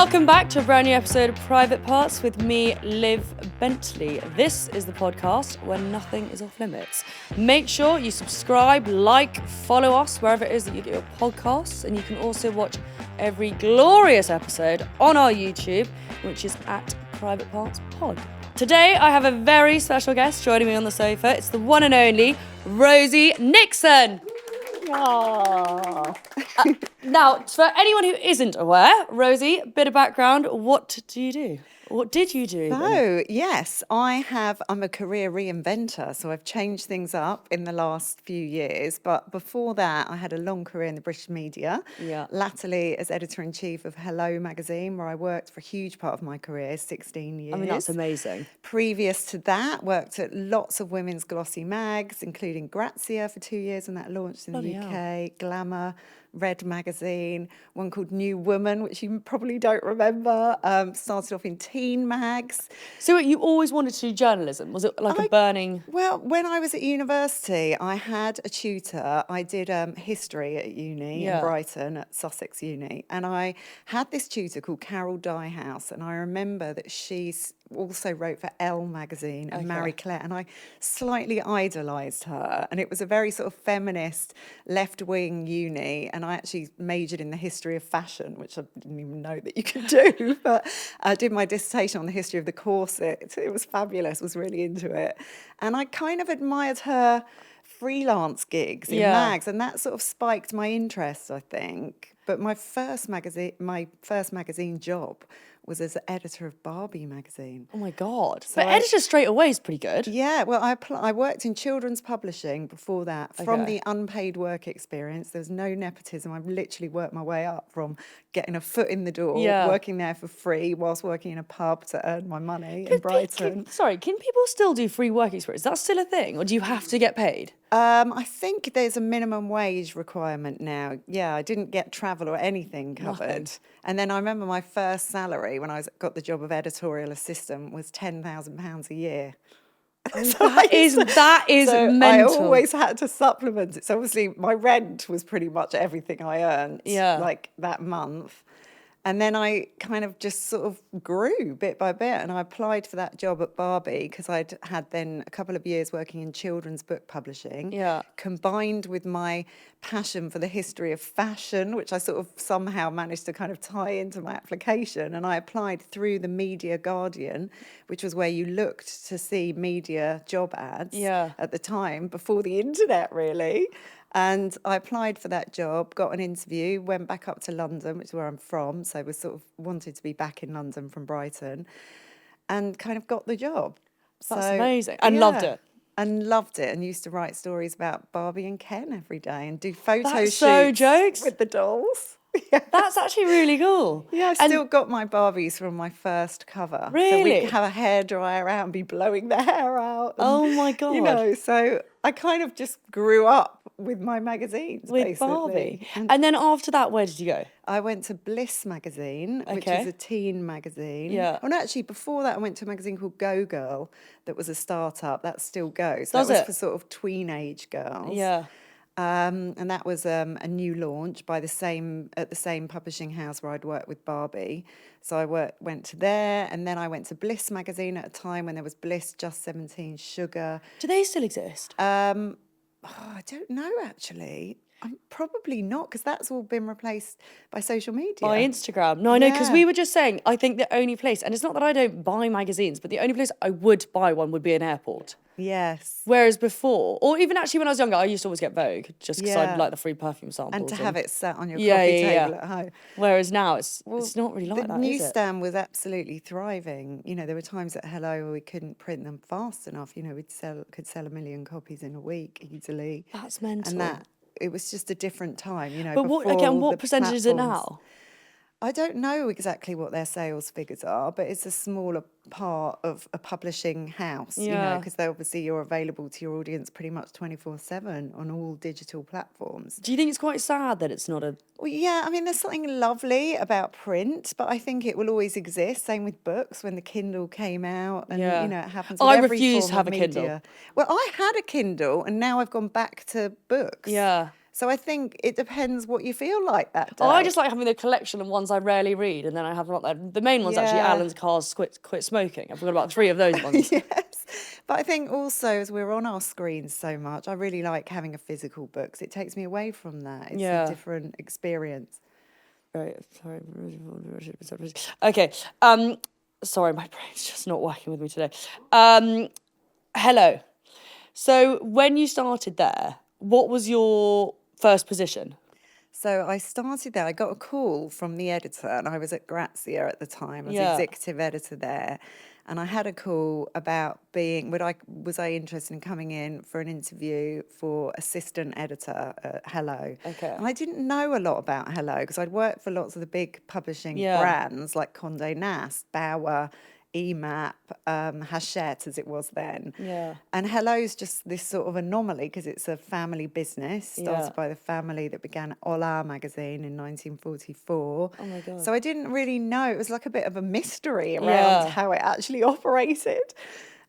Welcome back to a brand new episode of Private Parts with me, Liv Bentley. This is the podcast where nothing is off limits. Make sure you subscribe, like, follow us wherever it is that you get your podcasts, and you can also watch every glorious episode on our YouTube, which is at Private Parts Pod. Today, I have a very special guest joining me on the sofa. It's the one and only Rosie Nixon. Now, for anyone who isn't aware, Rosie, bit of background, what do you do? What did you do? So, yes, I'm a career reinventor, so I've changed things up in the last few years. But before that, I had a long career in the British media, latterly as editor-in-chief of Hello magazine, where I worked for a huge part of my career, 16 years. I mean, that's amazing. Previous to that, worked at lots of women's glossy mags, including Grazia for 2 years, and that launched in the UK, Glamour, Red magazine, one called New Woman, which you probably don't remember, started off in teen mags. So you always wanted to do journalism? Was it like a burning... Well, when I was at university, I had a tutor. I did history at uni in Brighton, at Sussex Uni, and I had this tutor called Carol Dyehouse, and I remember that she also wrote for Elle magazine and Marie Claire, and I slightly idolised her, and it was a very sort of feminist, left-wing uni, and I actually majored in the history of fashion, which I didn't even know that you could do, but I did my dissertation on the history of the corset. It was fabulous, was really into it, and I kind of admired her freelance gigs in mags, and that sort of spiked my interest, I think. But my first magazine job was as editor of Barbie magazine. Oh my God. So but editor straight away is pretty good. Yeah, well, I worked in children's publishing before that. From the unpaid work experience, there was no nepotism. I literally worked my way up from getting a foot in the door, working there for free whilst working in a pub to earn my money in Brighton. Can people still do free work experience? Is that still a thing? Or do you have to get paid? I think there's a minimum wage requirement now. Yeah, I didn't get travel or anything covered. Nothing. And then I remember my first salary when I got the job of editorial assistant was £10,000 a year. That is mental. I always had to supplement it. So obviously my rent was pretty much everything I earned like that month. And then I kind of just sort of grew bit by bit, and I applied for that job at Barbie because I'd had then a couple of years working in children's book publishing, combined with my passion for the history of fashion, which I sort of somehow managed to kind of tie into my application. And I applied through the Media Guardian, which was where you looked to see media job ads at the time, before the internet really. And I applied for that job, got an interview, went back up to London, which is where I'm from. So I was sort of wanted to be back in London from Brighton, and kind of got the job. That's amazing. And loved it. And loved it, and used to write stories about Barbie and Ken every day and do photo shoots with the dolls. That's actually really cool. Yeah, I still got my Barbies from my first cover. Really? So we'd have a hairdryer out and be blowing their hair out. And, oh my God. You know, so I kind of just grew up with my magazines, with basically. Barbie. And then after that, where did you go? I went to Bliss magazine, which is a teen magazine. Yeah. And actually, before that, I went to a magazine called Go Girl that was a startup. That still goes. Does that was it? for sort of tweenage girls. Yeah. And that was a new launch by the same publishing house where I'd worked with Barbie. So I went to there, and then I went to Bliss magazine at a time when there was Bliss, Just 17, Sugar. Do they still exist? I don't know, actually. Probably not, because that's all been replaced by social media. By Instagram. No, I know, because we were just saying, I think the only place, and it's not that I don't buy magazines, but the only place I would buy one would be an airport. Yes. Whereas before, or even actually when I was younger, I used to always get Vogue, just because I'd like the free perfume samples. And to have it sat on your coffee table at home. Whereas now, it's not really like that, the newsstand was absolutely thriving. You know, there were times at Hello where we couldn't print them fast enough. You know, could sell 1 million copies in a week easily. That's mental. And that, it was just a different time, you know. But what percentage is it now? I don't know exactly what their sales figures are, but it's a smaller part of a publishing house, you know, because obviously you're available to your audience pretty much 24/7 on all digital platforms. Do you think it's quite sad that it's not a... Well, yeah, I mean, there's something lovely about print, but I think it will always exist. Same with books. When the Kindle came out, and, you know, it happens with every refuse form to have of a media. Kindle. Well, I had a Kindle, and now I've gone back to books. Yeah. So I think it depends what you feel like that day. Oh, I just like having the collection of ones I rarely read, and then I have not that. The main one's actually Alan Carr's quit smoking. I forgot about 3 of those ones. Yes. But I think also as we're on our screens so much, I really like having a physical book 'cause it takes me away from that. It's a different experience. Right. Sorry. Okay. Sorry, my brain's just not working with me today. Hello. So when you started there, what was your first position? So I started there. I got a call from the editor, and I was at Grazia at the time. I was executive editor there, and I had a call about was I interested in coming in for an interview for assistant editor at Hello. Okay. And I didn't know a lot about Hello because I'd worked for lots of the big publishing brands like Condé Nast, Bauer, EMAP, Hachette as it was then. Yeah. And Hello's just this sort of anomaly because it's a family business started by the family that began Hola magazine in 1944. Oh my God. So I didn't really know. It was like a bit of a mystery around how it actually operated.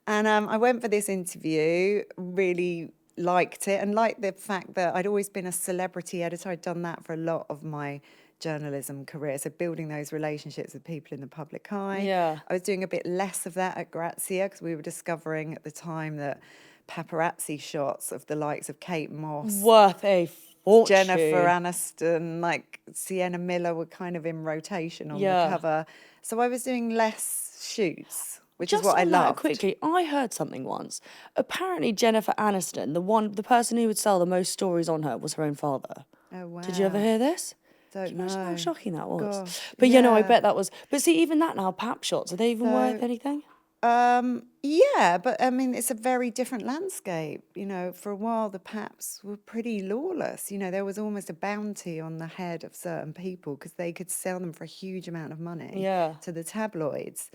And I went for this interview, really liked it, and liked the fact that I'd always been a celebrity editor. I'd done that for a lot of my journalism career, so building those relationships with people in the public eye. Yeah. I was doing a bit less of that at Grazia because we were discovering at the time that paparazzi shots of the likes of Kate Moss, worth a fortune, Jennifer Aniston, like Sienna Miller were kind of in rotation on the cover. So I was doing less shoots, which is what I loved. Quickly, I heard something once. Apparently, Jennifer Aniston, the person who would sell the most stories on her, was her own father. Oh wow! Did you ever hear this? Don't know. Imagine how shocking that was. Gosh, but no, I bet that was. But see, even that now, pap shots, are they even worth anything? Yeah, but I mean, it's a very different landscape. You know, for a while, the paps were pretty lawless. You know, there was almost a bounty on the head of certain people because they could sell them for a huge amount of money to the tabloids.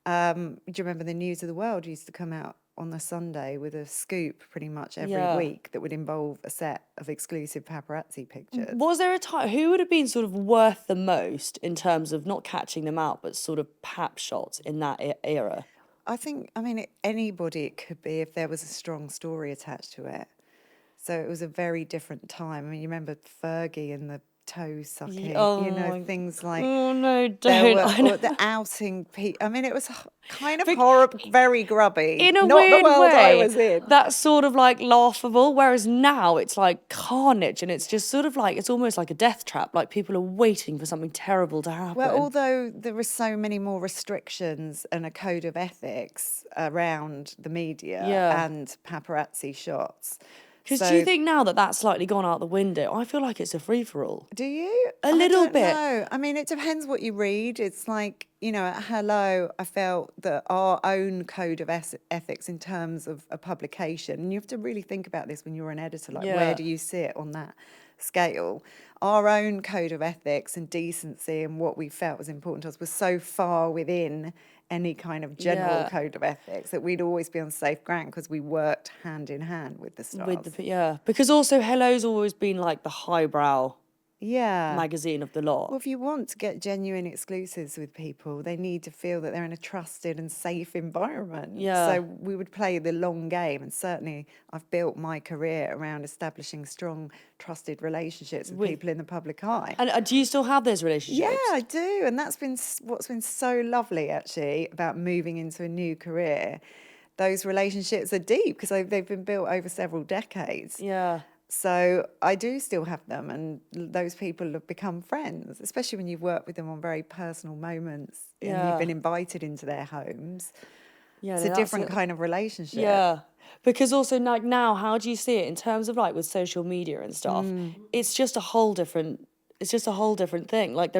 Do you remember the News of the World used to come out on the Sunday with a scoop pretty much every week that would involve a set of exclusive paparazzi pictures? Was there a time, who would have been sort of worth the most in terms of not catching them out, but sort of pap shots in that era? I think, anybody it could be if there was a strong story attached to it. So it was a very different time. I mean, you remember Fergie and the toe sucking, things like... Oh, no, don't. Or the outing... I mean, it was kind of horrible, very grubby. In a not weird the world way, I was in. That's sort of like laughable, whereas now it's like carnage and it's just sort of like, it's almost like a death trap. Like people are waiting for something terrible to happen. Well, although there are so many more restrictions and a code of ethics around the media and paparazzi shots... Because do you think now that that's slightly gone out the window? I feel like it's a free-for-all. Do you? A little bit. No, I mean, it depends what you read. It's like, at Hello, I felt that our own code of ethics in terms of a publication, and you have to really think about this when you're an editor, like where do you sit on that scale? Our own code of ethics and decency and what we felt was important to us was so far within any kind of general code of ethics that we'd always be on safe ground because we worked hand in hand with the stars. Because also Hello's always been like the highbrow magazine of the lot. Well, if you want to get genuine exclusives with people, they need to feel that they're in a trusted and safe environment. So we would play the long game, and certainly I've built my career around establishing strong, trusted relationships with people in the public eye. And do you still have those relationships? Yeah, I do, and that's been what's been so lovely, actually, about moving into a new career. Those relationships are deep because they've been built over several decades. Yeah. So I do still have them, and those people have become friends, especially when you've worked with them on very personal moments and you've been invited into their homes. Yeah, it's a different kind of relationship. Yeah, because also like now, how do you see it in terms of like with social media and stuff? It's just a whole different. It's just a whole different thing. Like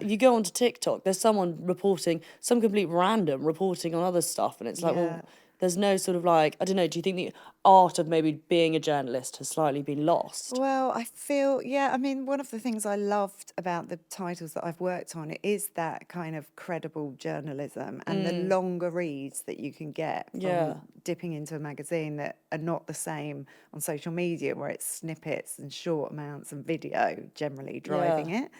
you go onto TikTok, there's someone reporting, some complete random reporting on other stuff, and it's like, well, there's no sort of like, I don't know, do you think the art of maybe being a journalist has slightly been lost? Well, I feel, one of the things I loved about the titles that I've worked on is that kind of credible journalism and the longer reads that you can get from dipping into a magazine that are not the same on social media, where it's snippets and short amounts and video generally driving it.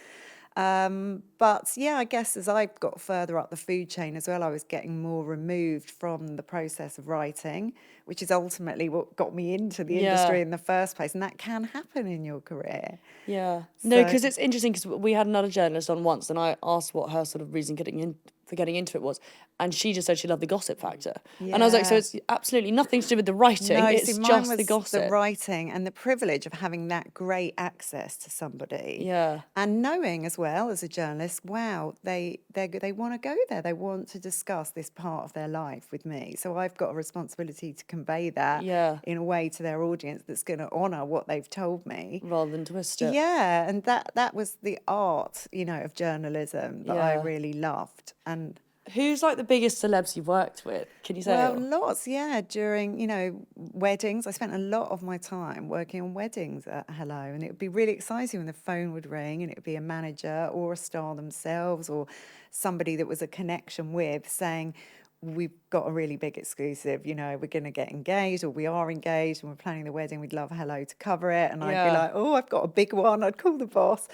But yeah, I guess as I got further up the food chain as well, I was getting more removed from the process of writing, which is ultimately what got me into the industry in the first place. And that can happen in your career. Yeah. No, because it's interesting because we had another journalist on once and I asked what her sort of reason for getting into it was. And she just said she loved the gossip factor. Yeah. And I was like, so it's absolutely nothing to do with the writing. No, it's see, mine just was the gossip. the writing and the privilege of having that great access to somebody. Yeah. And knowing as well as a journalist, wow, they want to go there. They want to discuss this part of their life with me. So I've got a responsibility to convey that in a way to their audience that's going to honour what they've told me. Rather than twist it. Yeah, and that was the art, of journalism that I really loved. And who's like the biggest celebs you've worked with? Can you say? Well, lots, yeah. During, weddings, I spent a lot of my time working on weddings at Hello, and it would be really exciting when the phone would ring and it would be a manager or a star themselves or somebody that was a connection with saying, we've got a really big exclusive, we're going to get engaged or we are engaged and we're planning the wedding. We'd love Hello to cover it. And I'd be like, oh, I've got a big one. I'd call the boss.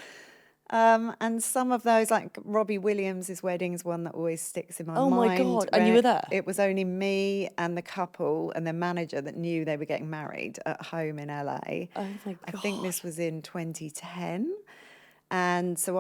And some of those, like Robbie Williams' wedding is one that always sticks in my mind. Oh my God, and you were there? It was only me and the couple and their manager that knew they were getting married at home in LA. Oh my God. I think this was in 2010. And so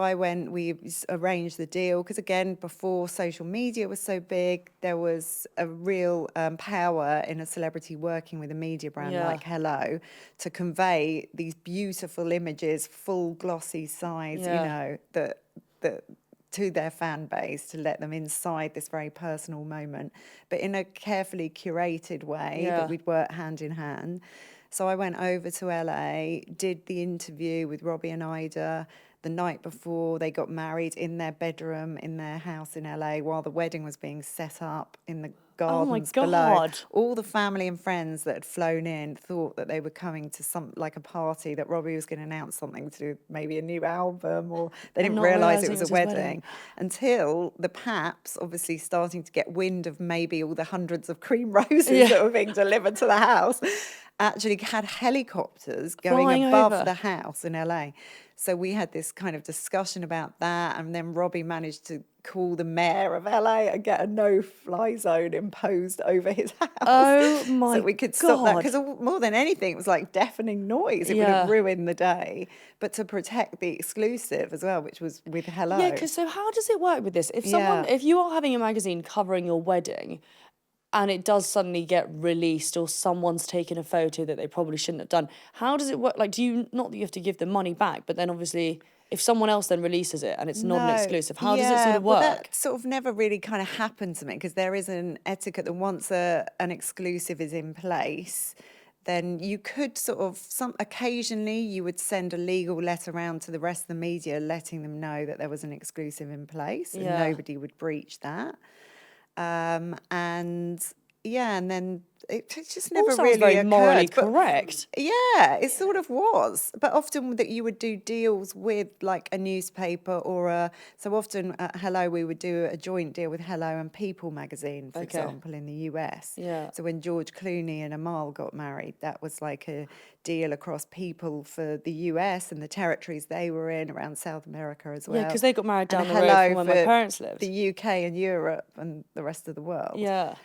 we arranged the deal because, again, before social media was so big, there was a real power in a celebrity working with a media brand like Hello to convey these beautiful images, full glossy sides, that to their fan base, to let them inside this very personal moment, but in a carefully curated way that we'd work hand in hand. So I went over to LA, did the interview with Robbie and Ida the night before they got married in their bedroom in their house in LA while the wedding was being set up in the gardens below. All the family and friends that had flown in thought that they were coming to a party, that Robbie was going to announce something to do, maybe a new album, or they didn't realise it was a wedding until the Paps, obviously starting to get wind of maybe all the hundreds of cream roses that were being delivered to the house, actually had helicopters going flying above over the house in LA. So we had this kind of discussion about that, and then Robbie managed to call the mayor of LA and get a no-fly zone imposed over his house. Oh my God. So we could stop that, because more than anything, it was like deafening noise. It would have ruined the day. But to protect the exclusive as well, which was with Hello. Yeah, because so how does it work with this? If you are having a magazine covering your wedding, and it does suddenly get released or someone's taken a photo that they probably shouldn't have done, how does it work? Like, not that you have to give the money back, but then obviously if someone else then releases it and it's not an exclusive, how does it sort of work? Well, that sort of never really kind of happened to me, because there is an etiquette that once an exclusive is in place, then you could occasionally you would send a legal letter around to the rest of the media letting them know that there was an exclusive in place and nobody would breach that. And then it just never All sounds really very occurred. morally correct. Yeah, it sort of was. But often that you would do deals with like a newspaper so often at Hello we would do a joint deal with Hello and People magazine, for example, in the US. Yeah. So when George Clooney and Amal got married, that was like a deal across People for the US and the territories they were in around South America as well. Yeah, because they got married down the Hello road from where my for parents lived. the UK and Europe and the rest of the world. Yeah.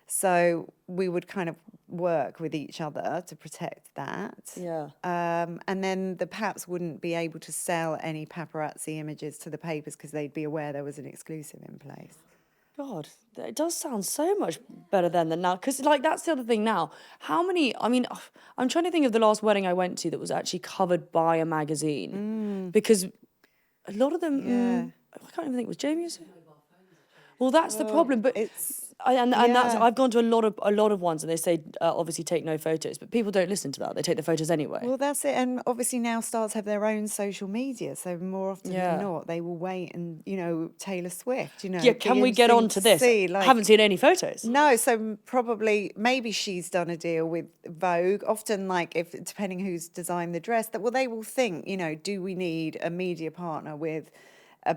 So we would kind of work with each other to protect that. Yeah. And then the Paps wouldn't be able to sell any paparazzi images to the papers because they'd be aware there was an exclusive in place. God, it does sound so much better then than now. Because, that's the other thing now. I'm trying to think of the last wedding I went to that was actually covered by a magazine. Because a lot of them, I can't even think, was Jamie's? Well, that's the problem. But I've gone to a lot of ones, and they say obviously take no photos, but people don't listen to that. They take the photos anyway. Well, that's it. And obviously now stars have their own social media, so more often than not, they will wait and Taylor Swift. Yeah, can we get on to this? I haven't seen any photos. No, so maybe she's done a deal with Vogue. Often, depending who's designed the dress, they will think, do we need a media partner with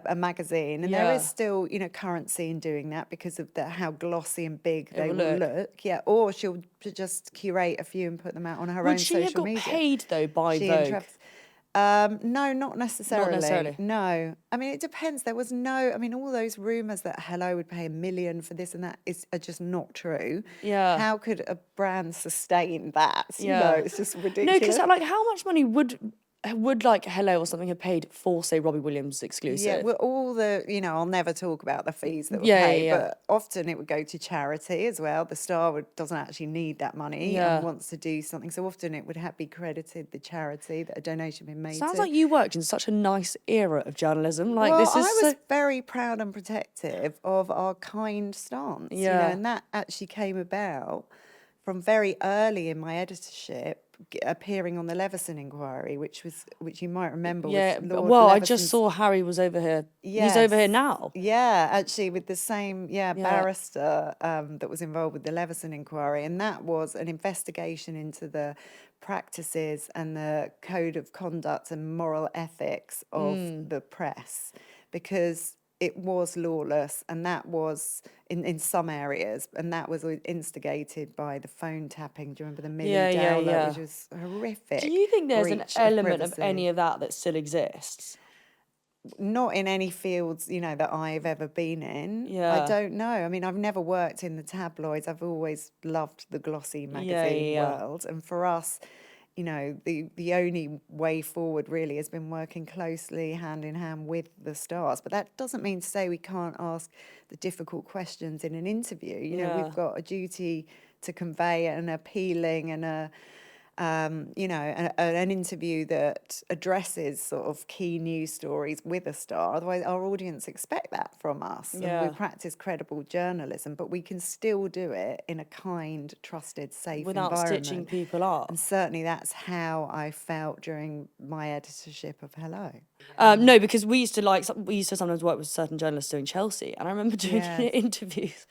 a magazine, and there is still currency in doing that because of how glossy and big they will look. Yeah, or she'll just curate a few and put them out on her own social media. Would she have got paid though by Vogue? No, not necessarily. Not necessarily. No. I mean, it depends. There was no, I mean, all those rumours that Hello would pay $1 million for this and that are just not true. Yeah. How could a brand sustain that? You know, Yeah. it's just No, ridiculous. because like, how much money would like Hello or something have paid for, say, Robbie Williams exclusive? Yeah, well, all the, you know, I'll never talk about the fees that were Yeah, paid, yeah. but often it would go to charity as well. The star doesn't actually need that money Yeah. and wants to do something. So often it would be credited the charity that a donation had been made Sounds to. like you worked in such a nice era of journalism. Like, Well, this is I was very proud and protective of our kind stance, you know, Yeah. and that actually came about from very early in my editorship, appearing on the Leveson inquiry, which you might remember. Yeah, was Lord well, I Leveson's. just saw Harry was over here. He's over here Yes. now. Yeah, actually, with the same barrister that was involved with the Leveson inquiry, and that was an investigation into the practices and the code of conduct and moral ethics of the press, because it was lawless, and that was in some areas, and that was instigated by the phone tapping. Do you remember the Millie Dowler, which was horrific? Do you think there's an breach element of privacy. any of that still exists? Not in any fields, you know, that I've ever been in. Yeah. I don't know. I mean, I've never worked in the tabloids. I've always loved the glossy magazine world. And for us, you know, the only way forward really has been working closely hand in hand with the stars. But that doesn't mean to say we can't ask the difficult questions in an interview. You know, we've got a duty to convey an appealing and an interview that addresses sort of key news stories with a star. Otherwise, our audience expect that from us. Yeah. And we practice credible journalism, but we can still do it in a kind, trusted, safe Without environment. stitching people up. And certainly that's how I felt during my editorship of Hello. No, because we used to sometimes work with certain journalists doing Chelsea, and I remember doing interviews.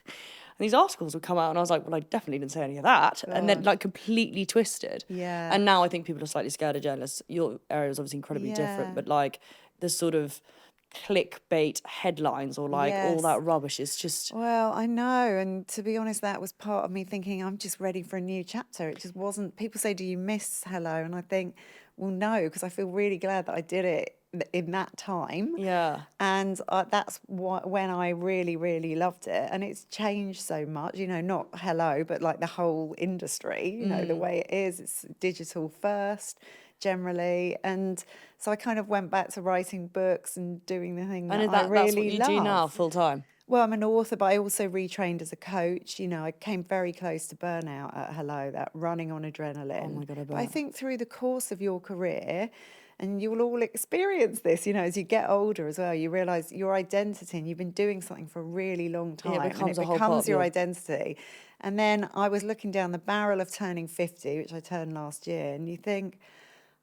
And these articles would come out, and I was like, well, I definitely didn't say any of that. And then, like, completely twisted. Yeah. And now I think people are slightly scared of journalists. Your area is obviously incredibly different, but, like, the sort of clickbait headlines or, like, all that rubbish is just... Well, I know. And to be honest, that was part of me thinking, I'm just ready for a new chapter. It just wasn't... People say, do you miss Hello? And I think, well, no, because I feel really glad that I did it in that time. Yeah. And that's when I really, really loved it. And it's changed so much, you know, not Hello, but like the whole industry, you know, the way it is. It's digital first, generally. And so I kind of went back to writing books and doing the thing that I really that's what you do now, full time? Well, I'm an author, but I also retrained as a coach. You know, I came very close to burnout at Hello, that running on adrenaline. Oh my God, I bet. But I think through the course of your career, and you'll all experience this, you know, as you get older as well, you realise your identity, and you've been doing something for a really long time. Yeah, it becomes a whole part becomes of your your... identity. And then I was looking down the barrel of turning 50, which I turned last year, and you think,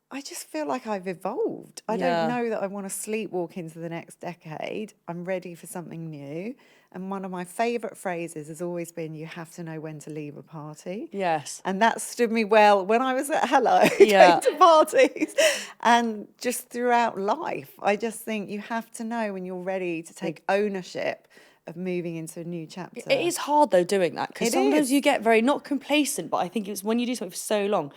I just feel like I've evolved. I don't know that I want to sleepwalk into the next decade. I'm ready for something new. And one of my favourite phrases has always been, you have to know when to leave a party. Yes. And that stood me well when I was at Hello, going to parties. And just throughout life, I just think you have to know when you're ready to take ownership of moving into a new chapter. It is hard, though, doing that, because sometimes is. you get very, not complacent, but I think it's when you do something for so long,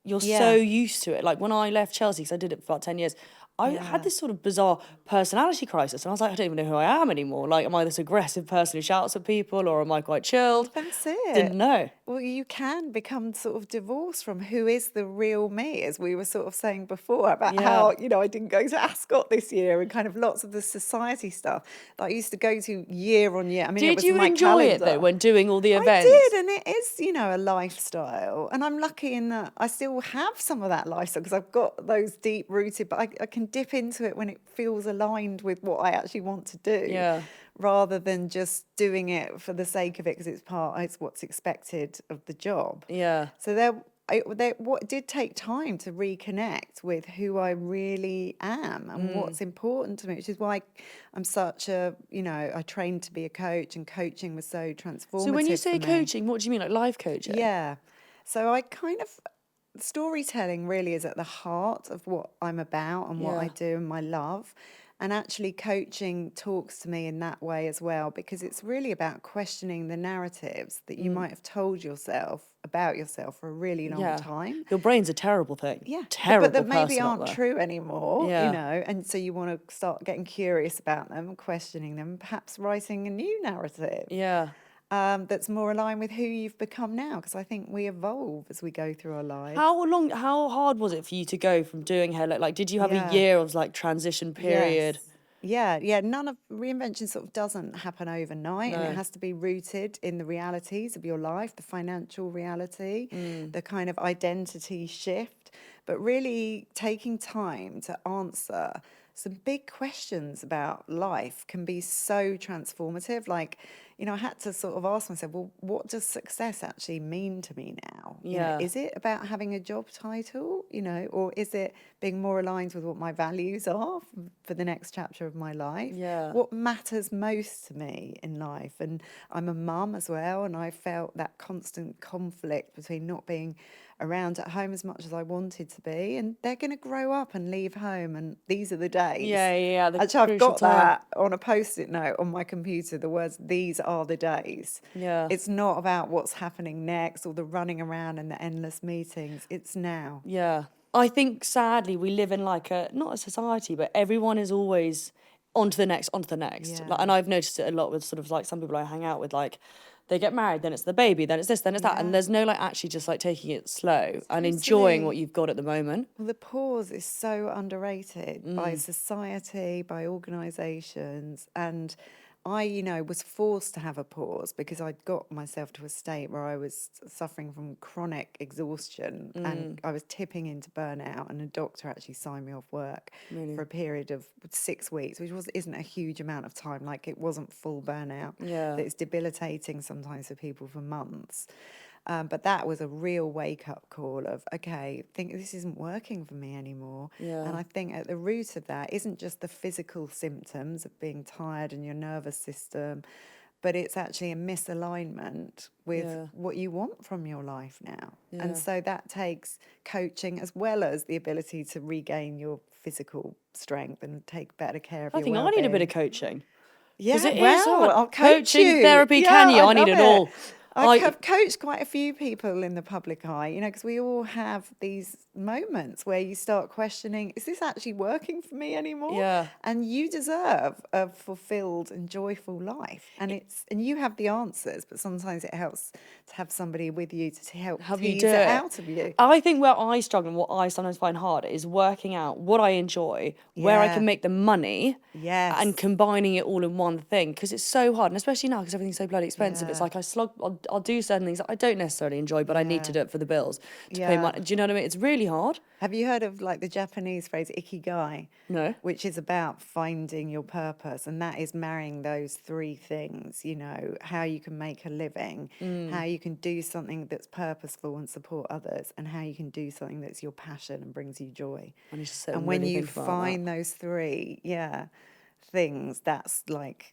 you're so used to it. Like when I left Chelsea, because I did it for about 10 years, I had this sort of bizarre personality crisis. And I was like, I don't even know who I am anymore. Like, am I this aggressive person who shouts at people, or am I quite chilled? That's it. Didn't know. Well, you can become sort of divorced from who is the real me, as we were sort of saying before about how, you know, I didn't go to Ascot this year, and kind of lots of the society stuff that I used to go to year on year. I mean, Did you enjoy it, though, when doing all the events? I did, and it is, you know, a lifestyle. And I'm lucky in that I still have some of that lifestyle, because I've got those deep rooted, but I can dip into it when it feels aligned with what I actually want to do. Yeah. Rather than just doing it for the sake of it, because it's what's expected of the job. Yeah. So what did take time to reconnect with who I really am and what's important to me, which is why I'm such a, you know, I trained to be a coach, and coaching was so transformative. So when you say for me. coaching, what do you mean, like life coaching? Yeah. So I kind of, storytelling really is at the heart of what I'm about and what I do and my love. And actually coaching talks to me in that way as well, because it's really about questioning the narratives that you might have told yourself about yourself for a really long time. Your brain's a terrible thing. Yeah. Terrible but that maybe person up aren't there. true anymore, Yeah. you know, and so you want to start getting curious about them, questioning them, perhaps writing a new narrative. Yeah. That's more aligned with who you've become now, because I think we evolve as we go through our lives. How hard was it for you to go from doing hair? Like, did you have a year of like transition period? Yes. Yeah. None of reinvention sort of doesn't happen overnight, and it has to be rooted in the realities of your life, the financial reality, the kind of identity shift, but really taking time to answer some big questions about life can be so transformative. Like, you know, I had to sort of ask myself, well, what does success actually mean to me now? You know, is it about having a job title, you know, or is it being more aligned with what my values are for the next chapter of my life? Yeah. What matters most to me in life? And I'm a mum as well, and I felt that constant conflict between not being around at home as much as I wanted to be, and they're going to grow up and leave home, and these are the days. Yeah. Actually, I've got that on a post-it note on my computer, the words, these are the days. Yeah. It's not about what's happening next or the running around and the endless meetings. It's now. Yeah. I think sadly we live in like not a society, but everyone is always on to the next, on to the next. Yeah. Like, and I've noticed it a lot with sort of like some people I hang out with, like they get married, then it's the baby, then it's this, then it's that. And there's no like actually just like taking it slow and enjoying what you've got at the moment. Well, the pause is so underrated by society, by organisations. And I, you know, was forced to have a pause because I'd got myself to a state where I was suffering from chronic exhaustion and I was tipping into burnout, and a doctor actually signed me off work for a period of 6 weeks, which isn't a huge amount of time. Like, it wasn't full burnout. Yeah. It's debilitating sometimes for people for months. But that was a real wake-up call of, okay, I think this isn't working for me anymore. Yeah. And I think at the root of that isn't just the physical symptoms of being tired and your nervous system, but it's actually a misalignment with what you want from your life now. Yeah. And so that takes coaching as well as the ability to regain your physical strength and take better care of your well-being. I think I need a bit of coaching. Yeah, it is hard. I'll coach Coaching, you. therapy, can you? I need it all. I have coached quite a few people in the public eye, you know, because we all have these moments where you start questioning, is this actually working for me anymore? Yeah. And you deserve a fulfilled and joyful life. And you have the answers, but sometimes it helps to have somebody with you to help you tease do it it out of you. I think where I struggle and what I sometimes find hard is working out what I enjoy, where I can make the money, and combining it all in one thing, because it's so hard, and especially now because everything's so bloody expensive. It's like I'll do certain things that I don't necessarily enjoy, but I need to do it for the bills to pay money. Do you know what I mean? It's really hard. Have you heard of like the Japanese phrase ikigai? No. Which is about finding your purpose, and that is marrying those three things, you know, how you can make a living, how you can do something that's purposeful and support others, and how you can do something that's your passion and brings you joy. I need to sit and really when you think about find those three, things, that's like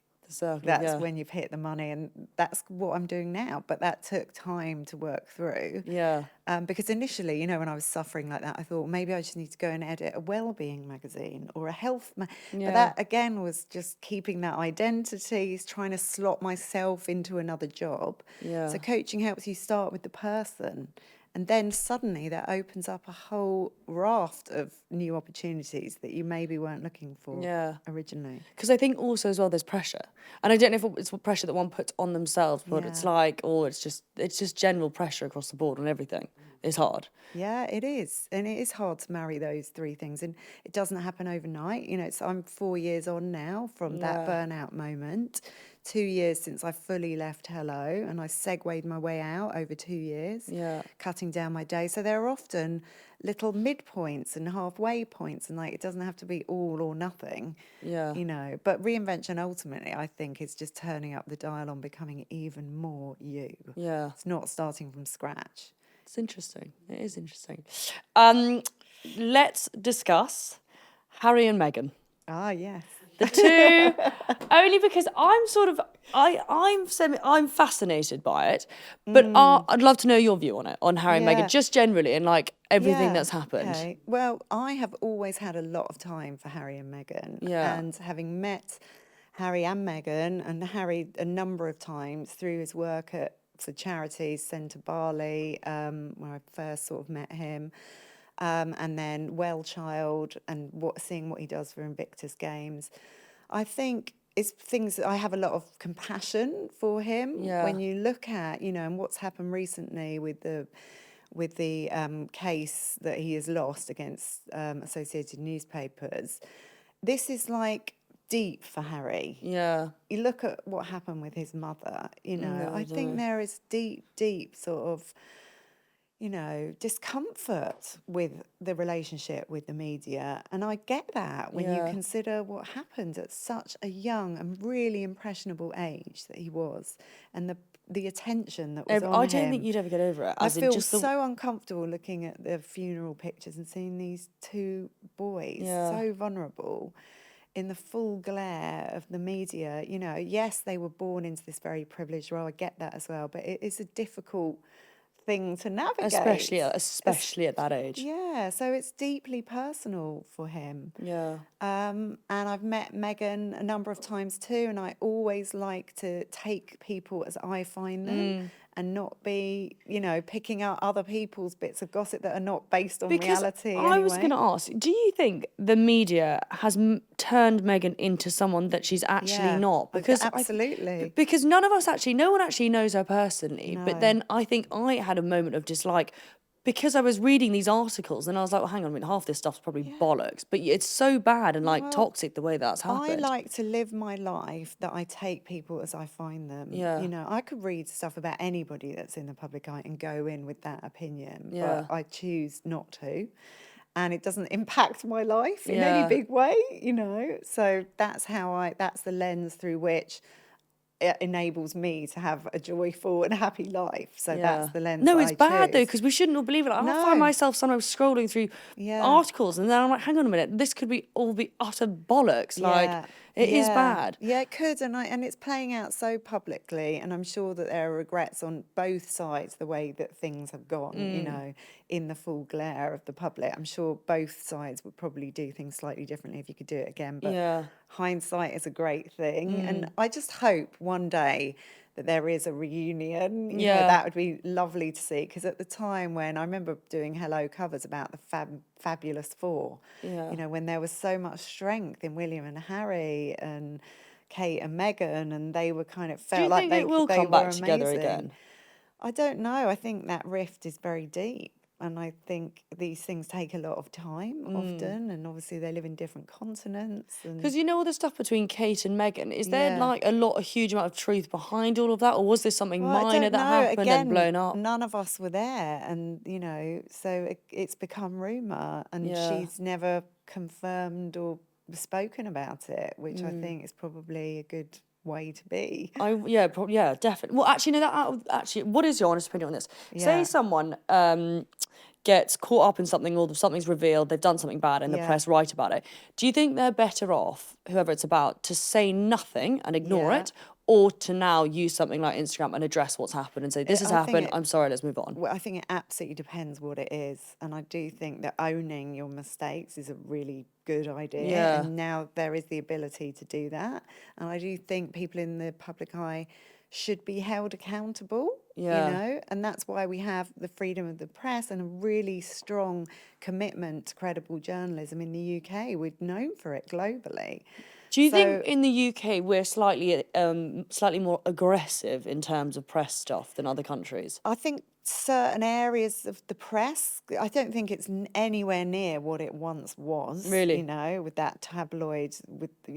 that's when you've hit the money, and that's what I'm doing now. But that took time to work through. Yeah. Because initially, you know, when I was suffering like that, I thought maybe I just need to go and edit a well-being magazine or a health But that again was just keeping that identity, trying to slot myself into another job. Yeah. So coaching helps you start with the person. And then suddenly that opens up a whole raft of new opportunities that you maybe weren't looking for originally. Because I think also as well there's pressure. And I don't know if it's pressure that one puts on themselves, but it's like, it's just general pressure across the board on everything. It's hard. Yeah, it is. And it is hard to marry those three things. And it doesn't happen overnight. You know, I'm 4 years on now from that burnout moment. 2 years since I fully left Hello, and I segued my way out over 2 years, cutting down my day. So there are often little midpoints and halfway points, and like it doesn't have to be all or nothing, you know. But reinvention ultimately, I think, is just turning up the dial on becoming even more you. Yeah. It's not starting from scratch. It's interesting. It is interesting. Let's discuss Harry and Meghan. Ah, yes. The two, only because I'm sort of, I'm fascinated by it, but I'd love to know your view on it, on Harry and Meghan, just generally, and like everything that's happened. Okay. Well, I have always had a lot of time for Harry and Meghan, and having met Harry and Meghan, and Harry a number of times through his work for charities, Centre Barley, where I first sort of met him. And then Well Child, and seeing what he does for Invictus Games. I think it's things that I have a lot of compassion for him. When you look at, and what's happened recently with the case that he has lost against Associated Newspapers. This is like deep for Harry. Yeah. You look at what happened with his mother, I think there is deep sort of, discomfort with the relationship with the media. And I get that when you consider what happened at such a young and really impressionable age that he was, and the attention that was on him. I don't think you'd ever get over it. I feel so uncomfortable looking at the funeral pictures and seeing these two boys so vulnerable in the full glare of the media. Yes, they were born into this very privileged role. I get that as well, but it is a difficult thing to navigate, especially at that age. Yeah, so it's deeply personal for him. Yeah. And I've met Meghan a number of times too, and I always like to take people as I find them and not be, picking out other people's bits of gossip that are not based on reality. I was going to ask, do you think the media has turned Meghan into someone that she's actually not? Because absolutely. Because no one actually knows her personally. No. But then I think I had a moment of just like, because I was reading these articles and I was like, well, hang on a minute, half this stuff's probably bollocks. But it's so bad and like toxic the way that's happened. I like to live my life that I take people as I find them. Yeah. I could read stuff about anybody that's in the public eye and go in with that opinion. Yeah. But I choose not to. And it doesn't impact my life in any big way, So that's that's the lens through which it enables me to have a joyful and happy life. So that's the lens. No, it's bad though, because we shouldn't all believe it. I find myself sometimes scrolling through articles and then I'm like, hang on a minute, this could all be utter bollocks. Like it is bad. Yeah, it could, and it's playing out so publicly, and I'm sure that there are regrets on both sides the way that things have gone, in the full glare of the public. I'm sure both sides would probably do things slightly differently if you could do it again, but hindsight is a great thing. And I just hope one day that there is a reunion. You know, that would be lovely to see, because at the time when I remember doing Hello covers about the Fabulous Four, when there was so much strength in William and Harry and Kate and Meghan, and they were kind of felt like they will come back together again? I don't know. I think that rift is very deep. And I think these things take a lot of time often, and obviously they live in different continents. Because all the stuff between Kate and Meghan, is there like a huge amount of truth behind all of that, or was this something minor that happened and blown up? None of us were there, and so it's become rumour, and she's never confirmed or spoken about it, which I think is probably a good way to be. Definitely. Well, actually, no. What is your honest opinion on this? Say someone gets caught up in something, or something's revealed, they've done something bad, and the press write about it. Do you think they're better off, whoever it's about, to say nothing and ignore it, or to now use something like Instagram and address what's happened and say, this has happened, I'm sorry, let's move on? Well, I think it absolutely depends what it is. And I do think that owning your mistakes is a really good idea. Yeah. And now there is the ability to do that. And I do think people in the public eye should be held accountable, and that's why we have the freedom of the press and a really strong commitment to credible journalism in the UK. We're known for it globally. Do you think in the UK we're slightly more aggressive in terms of press stuff than other countries? I think certain areas of the press, I don't think it's anywhere near what it once was. Really? With that tabloid,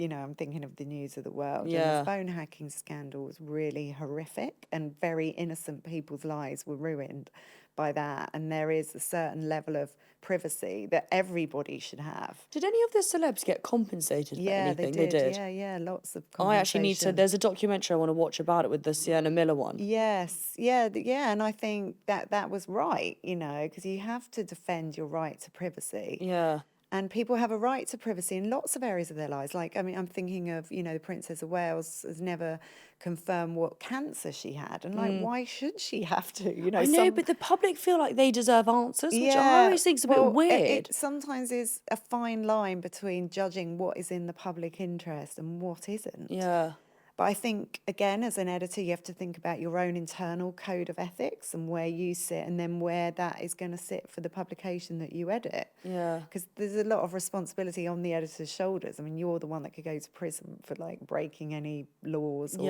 I'm thinking of the News of the World. Yeah. And the phone hacking scandal was really horrific, and very innocent people's lives were ruined by that. And there is a certain level of privacy that everybody should have. Did any of the celebs get compensated for anything? They did. Yeah, lots of compensation. I actually need to, there's a documentary I want to watch about it with the Sienna Miller one. Yes, and I think that was right, because you have to defend your right to privacy. Yeah. And people have a right to privacy in lots of areas of their lives. Like, I mean, I'm thinking of, the Princess of Wales has never confirmed what cancer she had. And, like, why should she have to? I know, but the public feel like they deserve answers, which I Yeah, always think is a bit weird. it sometimes is a fine line between judging what is in the public interest and what isn't. Yeah. But I think, again, as an editor, you have to think about your own internal code of ethics and where you sit, and then where that is going to sit for the publication that you edit. Yeah. Because there's a lot of responsibility on the editor's shoulders. I mean, you're the one that could go to prison for, like, breaking any laws or,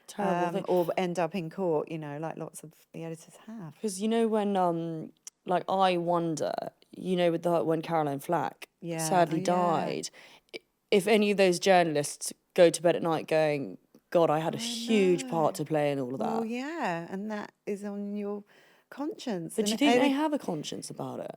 Terrible thing. or end up in court, like lots of the editors have. Because when, like, I wonder, with when Caroline Flack sadly died, if any of those journalists go to bed at night going, God, I had a huge part to play in all of that. Oh, yeah, and that is on your conscience. But do you think they have a conscience about it?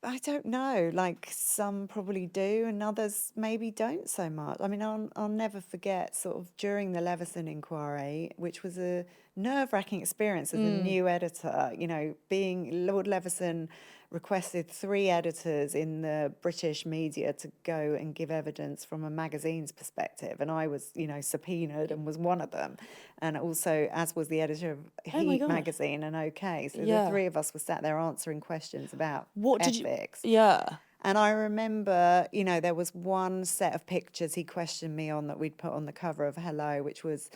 I don't know. Like, some probably do, and others maybe don't so much. I mean, I'll never forget sort of during the Leveson inquiry, which was a nerve-wracking experience as a new editor, being Lord Leveson requested 3 editors in the British media to go and give evidence from a magazine's perspective. And I was, subpoenaed and was one of them. And also, as was the editor of Heat magazine and OK. So the 3 of us were sat there answering questions about ethics. And I remember, there was one set of pictures he questioned me on that we'd put on the cover of Hello, which was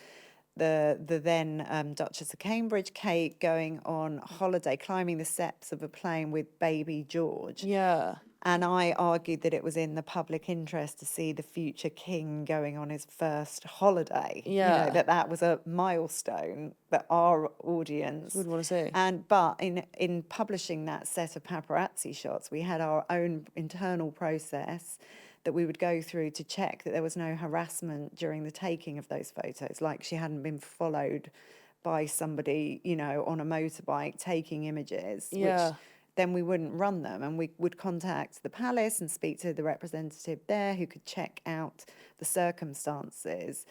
the then Duchess of Cambridge, Kate, going on holiday, climbing the steps of a plane with baby George. Yeah. And I argued that it was in the public interest to see the future king going on his first holiday. Yeah. That was a milestone that our audience would want to see. But in publishing that set of paparazzi shots, we had our own internal process that we would go through to check that there was no harassment during the taking of those photos, like she hadn't been followed by somebody, on a motorbike taking images, which then we wouldn't run them. And we would contact the palace and speak to the representative there who could check out the circumstances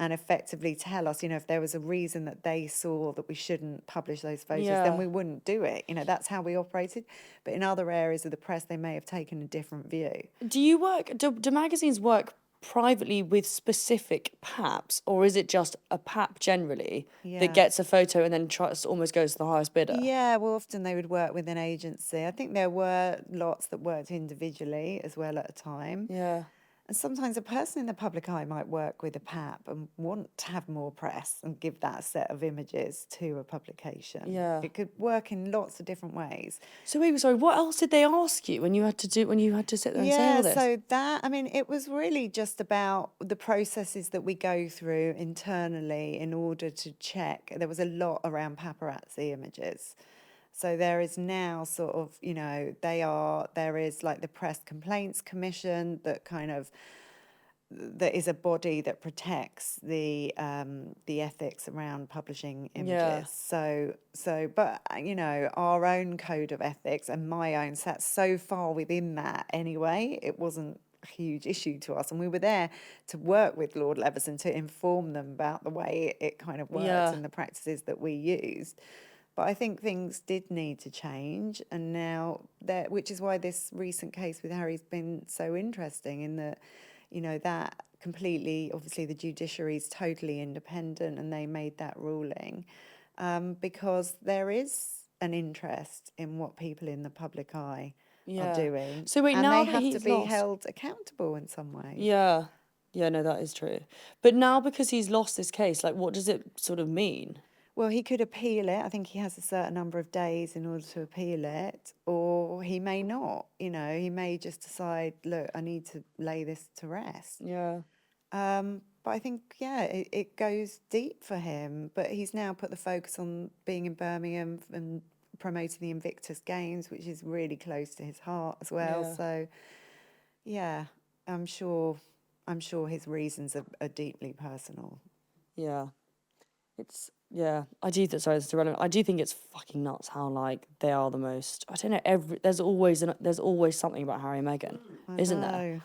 and effectively tell us, if there was a reason that they saw that we shouldn't publish those photos, then we wouldn't do it. That's how we operated. But in other areas of the press, they may have taken a different view. Do magazines work privately with specific PAPs, or is it just a PAP generally that gets a photo and then almost goes to the highest bidder? Yeah, well, often they would work with an agency. I think there were lots that worked individually as well at a time. Yeah. And sometimes a person in the public eye might work with a PAP and want to have more press and give that set of images to a publication. Yeah. It could work in lots of different ways. So wait, sorry, what else did they ask you when you had to sit there and say all this? So it was really just about the processes that we go through internally in order to check. There was a lot around paparazzi images. So there is now sort of, there is like the Press Complaints Commission that is a body that protects the ethics around publishing images. But our own code of ethics and my own sat so far within that anyway, it wasn't a huge issue to us. And we were there to work with Lord Leveson to inform them about the way it kind of works and the practices that we used. But I think things did need to change, and now which is why this recent case with Harry's been so interesting in that, that completely, obviously the judiciary is totally independent and they made that ruling because there is an interest in what people in the public eye are doing. So wait, and now they that have to be held accountable in some way. Yeah. Yeah, no, that is true. But now because he's lost this case, like what does it sort of mean? Well, he could appeal it. I think he has a certain number of days in order to appeal it, or he may not. He may just decide, look, I need to lay this to rest. Yeah. But I think, it goes deep for him. But he's now put the focus on being in Birmingham and promoting the Invictus Games, which is really close to his heart as well. Yeah. So, I'm sure his reasons are deeply personal. Yeah. I do think it's fucking nuts how like they are the most. I don't know. There's always something about Harry and Meghan, isn't there?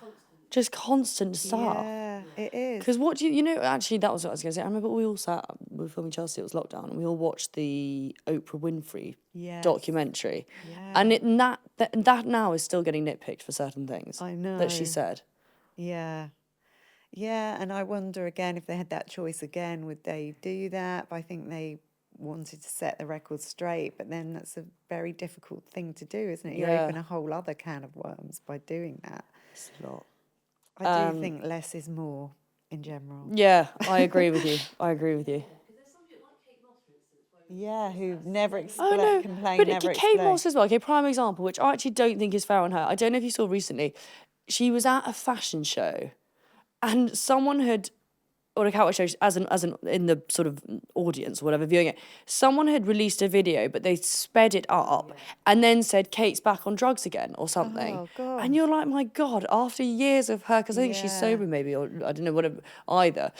Just constant stuff. Yeah. It is. Because what do you know, actually, that was what I was going to say. I remember we were filming Chelsea, it was lockdown, and we all watched the Oprah Winfrey documentary. Yeah. And that now is still getting nitpicked for certain things I know. that she said. Yeah. Yeah, and I wonder again if they had that choice again, would they do that? But I think they wanted to set the record straight, but then that's a very difficult thing to do, isn't it? You open a whole other can of worms by doing that. It's a lot. I do think less is more in general. Yeah, I agree with you. I agree with you. Yeah, who never complain, but never Kate explain. Moss as well, okay, prime example, which I actually don't think is fair on her. I don't know if you saw recently, she was at a fashion show and someone had, or a couch show, as an in the sort of audience or whatever viewing it, someone had released a video, but they sped it up and then said Kate's back on drugs again or something. Oh, God. And you're like, my God, after years of her, because I think she's sober maybe, or I don't know, whatever, either.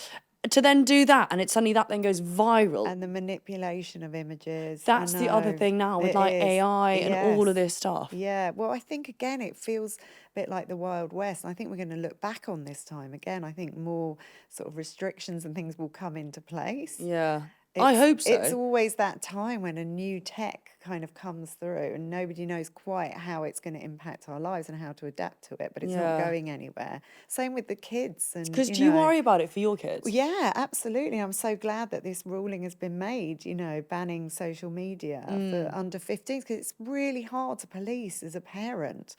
To then do that, and it's suddenly that then goes viral. And the manipulation of images. That's the other thing now with like AI and all of this stuff. Yeah, well, I think again it feels a bit like the Wild West. And I think we're going to look back on this time again. I think more sort of restrictions and things will come into place. Yeah. I hope so. It's always that time when a new tech kind of comes through and nobody knows quite how it's going to impact our lives and how to adapt to it, but it's not going anywhere. Same with the kids. Because do you worry about it for your kids? Yeah, absolutely. I'm so glad that this ruling has been made, banning social media for under 15s, because it's really hard to police as a parent.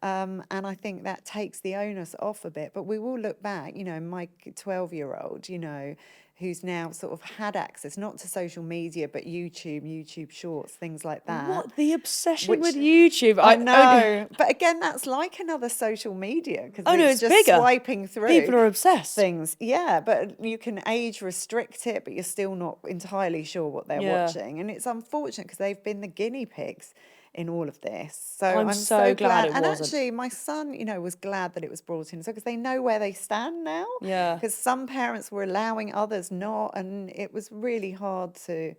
And I think that takes the onus off a bit. But we will look back, my 12-year-old, who's now sort of had access, not to social media, but YouTube Shorts, things like that. What? The obsession with YouTube. I know. But again, that's like another social media, because it's just bigger. Swiping through. People are obsessed. Things. Yeah, but you can age restrict it, but you're still not entirely sure what they're watching. And it's unfortunate because they've been the guinea pigs in all of this. So I'm so glad it wasn't. And actually, my son, was glad that it was brought in, so because they know where they stand now. Yeah. Because some parents were allowing, others not, and it was really hard to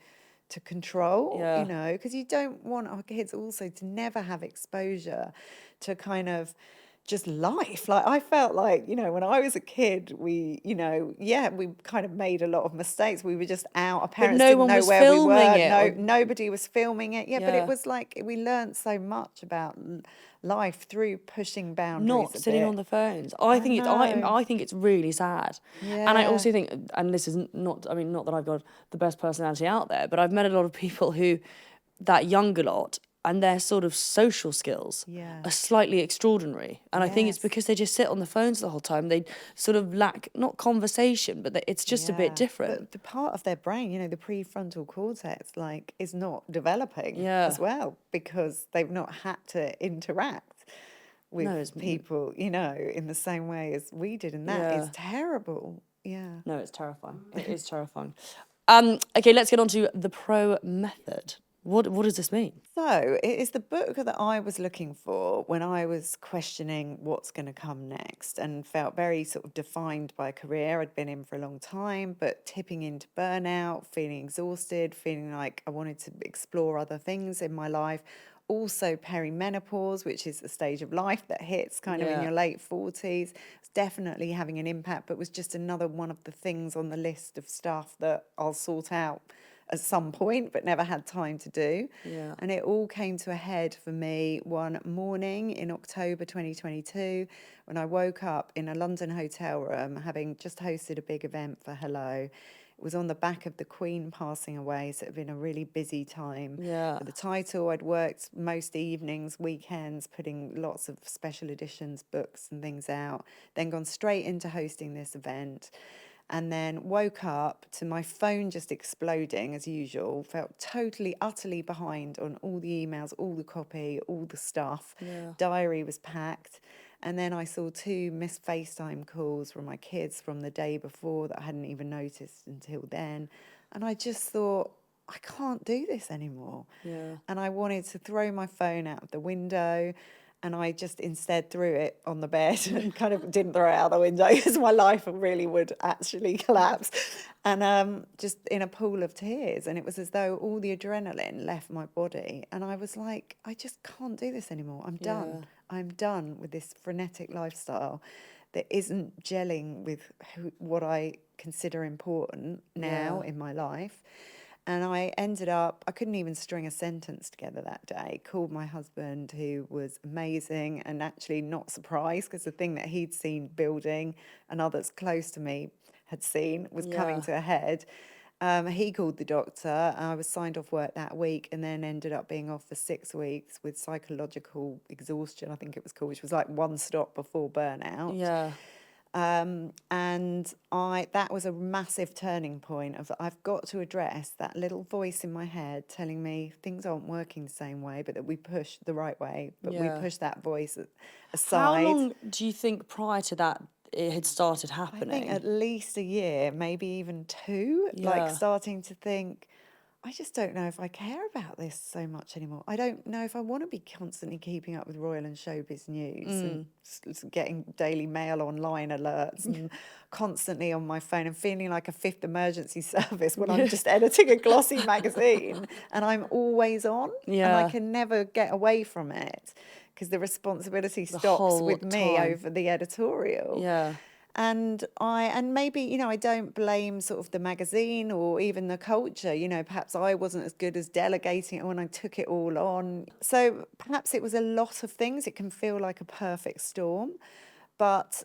control. Because you don't want our kids also to never have exposure to kind of just life. Like I felt like, when I was a kid, we kind of made a lot of mistakes. We were just out. Our parents didn't know where we were. Nobody was filming it. Yeah, but it was like we learned so much about life through pushing boundaries. Not sitting on the phones. I think it's really sad. Yeah. And I also think, and this is not that I've got the best personality out there, but I've met a lot of people who, that younger lot, and their sort of social skills are slightly extraordinary. And I think it's because they just sit on the phones the whole time. They sort of lack, not conversation, but it's just a bit different. But the part of their brain, the prefrontal cortex, is not developing as well, because they've not had to interact with people, in the same way as we did. And that is terrible. Yeah. No, it's terrifying. It is terrifying. Okay, let's get on to the pro method. What does this mean? So it is the book that I was looking for when I was questioning what's going to come next, and felt very sort of defined by a career I'd been in for a long time, but tipping into burnout, feeling exhausted, feeling like I wanted to explore other things in my life. Also perimenopause, which is a stage of life that hits kind of in your late 40s. It's definitely having an impact, but was just another one of the things on the list of stuff that I'll sort out at some point, but never had time to do. Yeah. And it all came to a head for me one morning in October 2022, when I woke up in a London hotel room, having just hosted a big event for Hello. It was on the back of the Queen passing away, so it had been a really busy time. Yeah. For the title, I'd worked most evenings, weekends, putting lots of special editions, books and things out, then gone straight into hosting this event. And then woke up to my phone just exploding as usual, felt totally, utterly behind on all the emails, all the copy, all the stuff. Yeah. Diary was packed. And then I saw 2 missed FaceTime calls from my kids from the day before that I hadn't even noticed until then. And I just thought, I can't do this anymore. Yeah. And I wanted to throw my phone out of the window. And I just instead threw it on the bed and kind of didn't throw it out the window because my life really would actually collapse. And just in a pool of tears. And it was as though all the adrenaline left my body. And I was like, I just can't do this anymore. I'm done. I'm done with this frenetic lifestyle that isn't gelling with what I consider important now in my life. And I ended up, I couldn't even string a sentence together that day. Called my husband, who was amazing and actually not surprised because the thing that he'd seen building and others close to me had seen was coming to a head. He called the doctor. I was signed off work that week and then ended up being off for 6 weeks with psychological exhaustion, I think it was called, which was like one stop before burnout. Yeah. And that was a massive turning point of I've got to address that little voice in my head telling me things aren't working the same way, but that we push the right way, but we push that voice aside. How long do you think prior to that it had started happening? I think at least a year, maybe even 2, like starting to think, I just don't know if I care about this so much anymore. I don't know if I want to be constantly keeping up with royal and showbiz news and getting Daily Mail online alerts and constantly on my phone and feeling like a fifth emergency service when I'm just editing a glossy magazine and I'm always on and I can never get away from it because the responsibility stops with me over the editorial. Yeah. And maybe, you know, I don't blame sort of the magazine or even the culture. You know, perhaps I wasn't as good as delegating it when I took it all on. So perhaps it was a lot of things. It can feel like a perfect storm. But,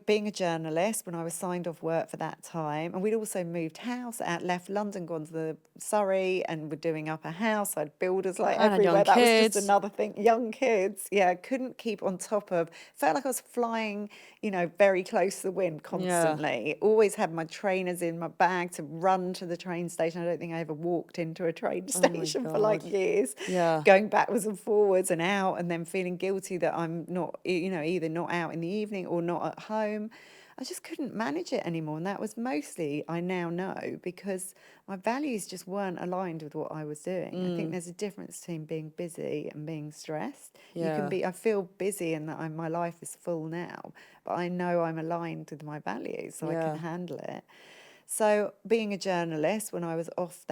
being a journalist, when I was signed off work for that time, and we'd also moved house, left London, gone to the Surrey, and were doing up a house. I had builders everywhere. That was just another thing. Young kids, couldn't keep on top of. Felt like I was flying, you know, very close to the wind constantly. Yeah. Always had my trainers in my bag to run to the train station. I don't think I ever walked into a train station for like years. Yeah. Going backwards and forwards and out, and then feeling guilty that I'm not, you know, either not out in the evening or not at home. I just couldn't manage it anymore. And that was mostly, I now know, because my values just weren't aligned with what I was doing. I think there's a difference between being busy and being stressed. You can be, I feel busy and that my life is full now, but I know I'm aligned with my values, so I can handle it. So being a journalist, when I was off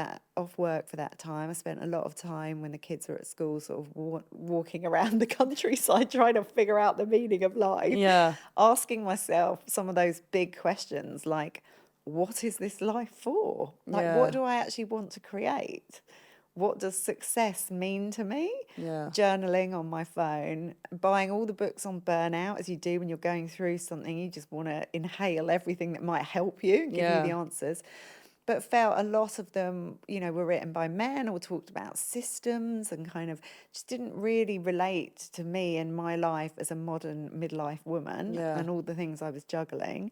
work for that time, I spent a lot of time when the kids were at school sort of walking around the countryside trying to figure out the meaning of life, asking myself some of those big questions like, what is this life for? Like, what do I actually want to create? What does success mean to me? Journaling on my phone, buying all the books on burnout, as you do when you're going through something. You just want to inhale everything that might help you, give you the answers. But felt a lot of them, you know, were written by men or talked about systems and kind of just didn't really relate to me and my life as a modern midlife woman and all the things I was juggling.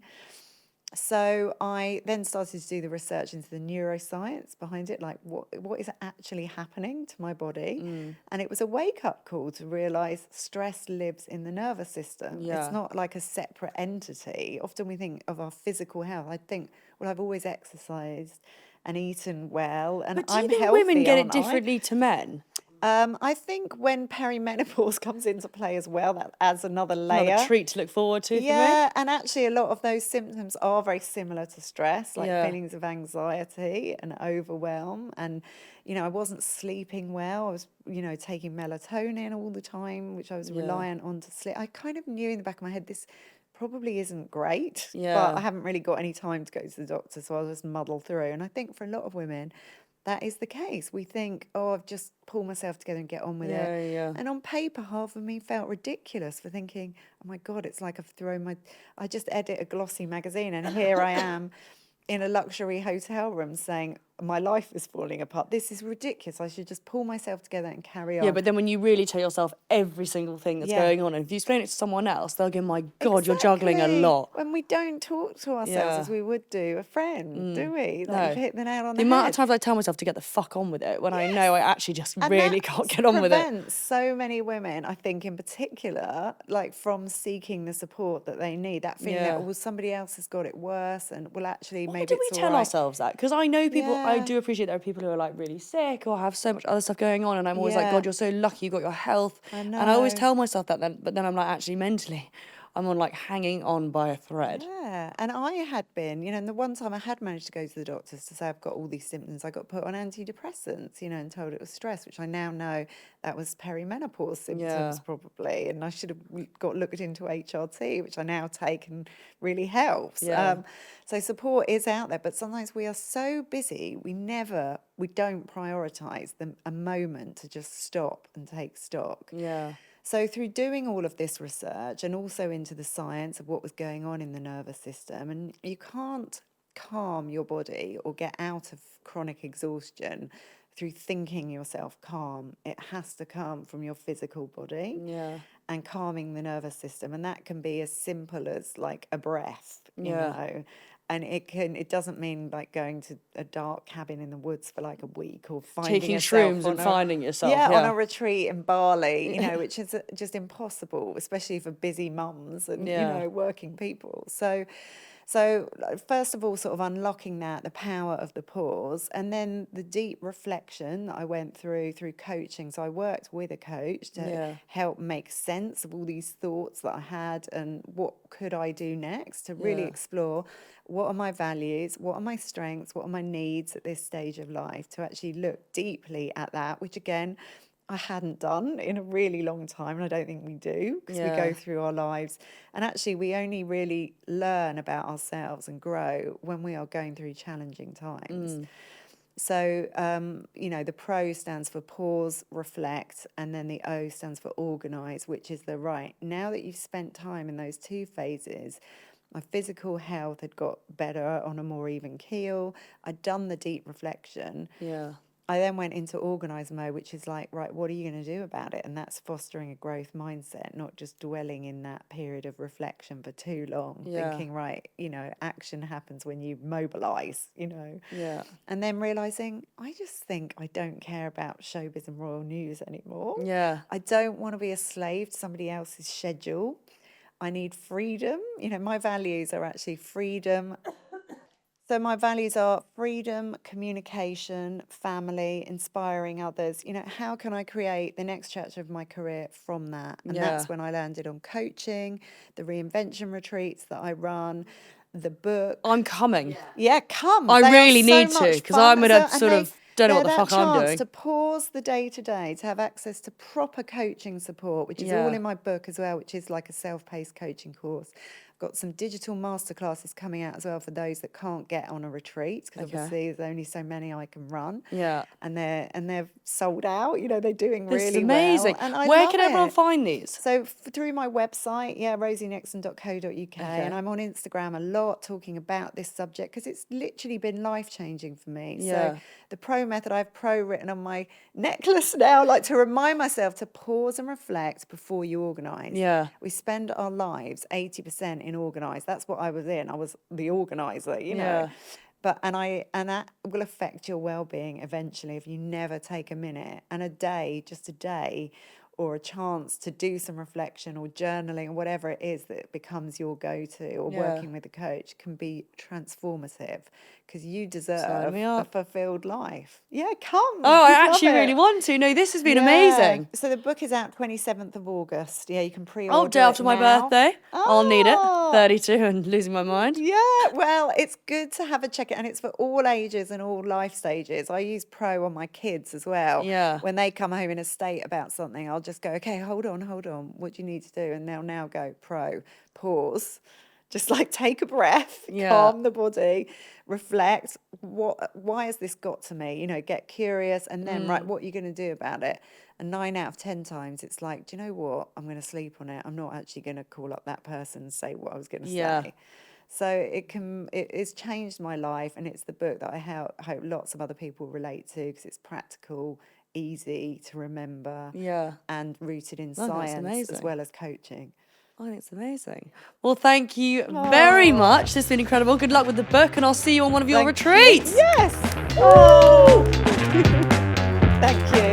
So I then started to do the research into the neuroscience behind it, like what is actually happening to my body. And it was a wake-up call to realise stress lives in the nervous system. It's not like a separate entity. Often we think of our physical health. I think, well, I've always exercised and eaten well, and but do you I'm think healthy, women get it differently to men? I think when perimenopause comes into play as well, that adds another layer. Another treat to look forward to. Yeah, and actually a lot of those symptoms are very similar to stress, like feelings of anxiety and overwhelm. And, you know, I wasn't sleeping well. I was, you know, taking melatonin all the time, which I was reliant on to sleep. I kind of knew in the back of my head this probably isn't great, but I haven't really got any time to go to the doctor, so I'll just muddle through. And I think for a lot of women, that is the case. We think, oh, I've just pulled myself together and get on with it. Yeah. And on paper, half of me felt ridiculous for thinking, oh my God, it's like I just edit a glossy magazine and here I am in a luxury hotel room saying, my life is falling apart. This is ridiculous. I should just pull myself together and carry on. Yeah, but then when you really tell yourself every single thing that's going on, and if you explain it to someone else, they'll go, my God, you're juggling a lot. When we don't talk to ourselves as we would do a friend, do we? Like, hit the nail on the head. The amount of times I tell myself to get the fuck on with it when I know I actually just really can't get on with it. And that prevents so many women, I think in particular, like from seeking the support that they need. That feeling that, well, somebody else has got it worse and will actually maybe it's all right. Why do we tell ourselves that? Because I know people, I do appreciate there are people who are like really sick or have so much other stuff going on, and I'm always like, God, you're so lucky you got your health. I know. And I always tell myself that, but then I'm like, actually mentally, I'm on like hanging on by a thread. Yeah, and I had been, and the one time I had managed to go to the doctors to say I've got all these symptoms, I got put on antidepressants, and told it was stress, which I now know that was perimenopause symptoms probably, and I should have got looked into HRT, which I now take and really helps. Yeah. So support is out there, but sometimes we are so busy, we don't prioritise a moment to just stop and take stock. Yeah. So through doing all of this research and also into the science of what was going on in the nervous system, and you can't calm your body or get out of chronic exhaustion through thinking yourself calm. It has to come from your physical body and calming the nervous system. And that can be as simple as like a breath, you know. And it doesn't mean like going to a dark cabin in the woods for like a week or taking shrooms and finding yourself. On a retreat in Bali, which is just impossible, especially for busy mums and, working people. So first of all, sort of unlocking the power of the pause, and then the deep reflection that I went through coaching. So I worked with a coach to help make sense of all these thoughts that I had and what could I do next to really explore what are my values, what are my strengths, what are my needs at this stage of life, to actually look deeply at that, which again, I hadn't done in a really long time, and I don't think we do, because we go through our lives. And actually, we only really learn about ourselves and grow when we are going through challenging times. So, the PRO stands for pause, reflect, and then the O stands for organise, which is the right. Now that you've spent time in those two phases, my physical health had got better on a more even keel. I'd done the deep reflection. I then went into organise mode, which is like, right, what are you going to do about it? And that's fostering a growth mindset, not just dwelling in that period of reflection for too long, thinking, right, action happens when you mobilise, And then realising, I just think I don't care about showbiz and royal news anymore. I don't want to be a slave to somebody else's schedule. I need freedom. My values are actually freedom. So my values are freedom, communication, family, inspiring others. How can I create the next chapter of my career from that? And that's when I landed on coaching, the Reinvention retreats that I run, the book. I'm coming. Yeah, come. I really need to, because I'm going to don't know what the fuck I'm doing. To pause the day-to-day, to have access to proper coaching support, which is all in my book as well, which is like a self-paced coaching course. Got some digital masterclasses coming out as well for those that can't get on a retreat, because obviously there's only so many I can run. And they're sold out. They're doing really well. This is amazing. And where can everyone find these? So through my website, rosienixon.co.uk, and I'm on Instagram a lot talking about this subject, because it's literally been life-changing for me. So the PRO method, I have PRO written on my necklace now, like to remind myself to pause and reflect before you organise. We spend our lives 80% in organise. That's what I was in. I was the organiser, But and that will affect your well-being eventually if you never take a minute and a day, just a day, or a chance to do some reflection or journaling or whatever it is that becomes your go-to, or working with a coach, can be transformative, because you deserve a fulfilled life. Come. Oh, I actually really want to. No, this has been amazing. So the book is out 27th of August. You can pre-order day after my birthday. I'll need it. 32 and losing my mind. Well, it's good to have a check, and it's for all ages and all life stages. I use PRO on my kids as well. When they come home in a state about something, I'll just go, okay, hold on. What do you need to do? And they'll now go, PRO, pause. Just like take a breath, calm the body, reflect. Why has this got to me? Get curious, and then right, what are you going to do about it? And 9 out of 10 times, it's like, do you know what? I'm going to sleep on it. I'm not actually going to call up that person and say what I was going to say. So it's changed my life, and it's the book that I hope lots of other people relate to, because it's practical, easy to remember, and rooted in science as well as coaching. I think it's amazing. Well, thank you very much. This has been incredible. Good luck with the book, and I'll see you on one of your retreats. Yes. Oh. Thank you.